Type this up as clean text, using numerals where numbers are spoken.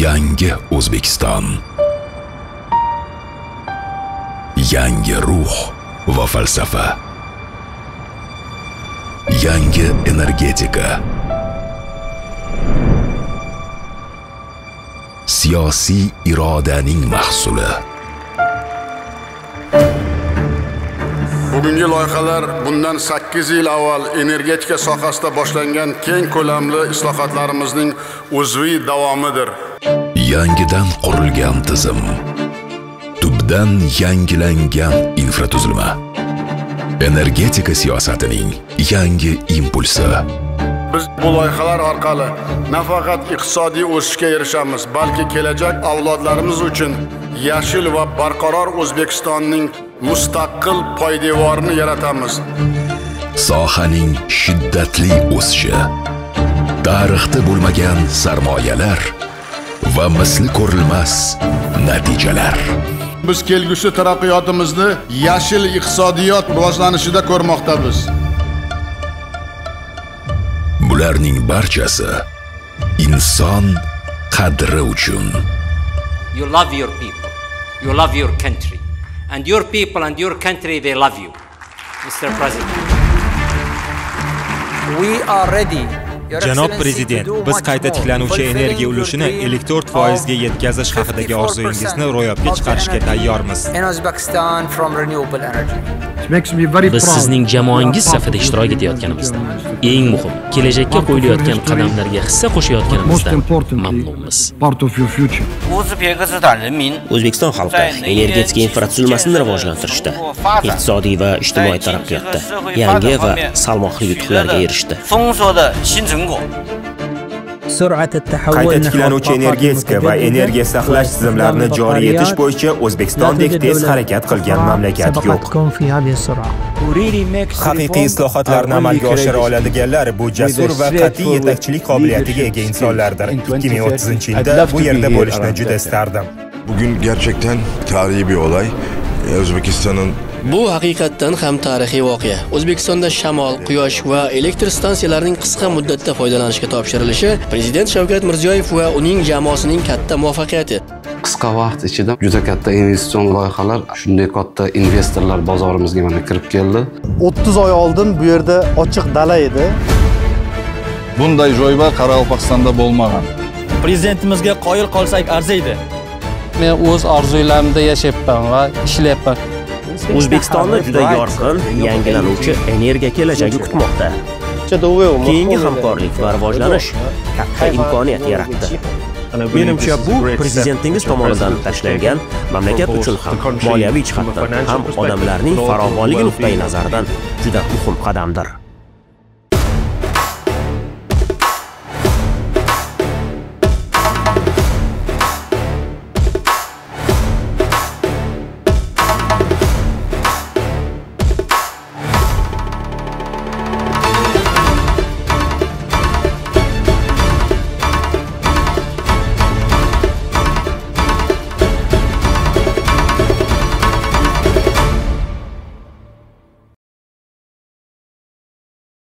Yangi O'zbekiston. Yangi ruh va falsafa. Yangi energetika. Siyosiy irodaning mahsuli. Bugungi loyihalar bundan 8 yil avval energetika sohasida boshlangan keng ko'lamli islohotlarimizning uzviy davomidir. Yangidan qurilgan tizim. Tubdan yangilangan infratuzilma. Energetika siyosatining yangi impulsi. Biz bu loyihalar orqali nafaqat iqtisodiy o'sishga erishamiz, balki kelajak avlodlarimiz uchun yashil va barqaror O'zbekistonning mustaqil poydevorini yaratamiz. Sohaning shiddatli o'sishi, tarixda bo'lmagan sarmoyalar va misli ko'rilmas natijalar. Biz kelgusi taraqqiyotimizni yashil iqtisodiyot rivojlanishida ko'rmoqdamiz. Bularning barchasi inson qadri uchun. You love your people, you love your country, and your people and your country, they love you, Mr. President. We are ready. Janob Prezident, biz qayta tiklanuvchi energiya ulushini 54% ga yetkazish haqidagi orzuyingizni ro'yobga chiqarishga tayyormiz. Biz sizning jamoangiz safida ishtirok etayotganimizda, eng muhim, kelajakka qo'yilayotgan qadamlarga hissa qo'shayotganimizdan mamnunmiz. O'zbekiston xalqi energetika infratuzilmasini rivojlantirishda, iqtisodiy va ijtimoiy taraqqiyotda yangi va salmoqli yutuqlarga erishdi. Qayta tiklanuvchi energetika va energiya saqlash tizimlarini joriy etish bo'yicha O'zbekistondek tez harakat qilgan mamlakat yo'q. Haqiqiy islohotlarni amalga oshira oladiganlar bu jasur va qat'iy yetakchilik qobiliyatiga ega insonlardir. 2030-yilda bu yerda bo'lishni juda istardim. Bugün gerçekten tarihi bir olay. O'zbekistonning Bu haqiqatdan ham tarixiy voqea. O'zbekistonda shamol, quyosh va elektr stansiyalarining qisqa muddatda foydalanishga topshirilishi Prezident Shavkat Mirziyoyev va uning jamoasining katta muvaffaqiyati. Qisqa vaqt ichida juda katta investitsion loyihalar, shunday katta investorlar bozorimizga mana kirib keldi. 30 oy oldin bu yerda ochiq dala edi. Bunday joylar Qoraqalpog'istonda bo'lmagan. Prezidentimizga qoyil qolsak arziydi. Men o'z orzularimda yashayapman va ishlayapman. O'zbekistonni juda yorqin, yangilanuvchi energiya kelajagi kutmoqda. Keyingi hamkorlik va rivojlanish katta imkoniyat yaratdi. Menimcha bu prezidentingiz tomonidan tashlangan mamlakat uchun ham moliyaviy jihatdan ham odamlarning farovonligi nuqtai nazaridan juda muhim qadamdir.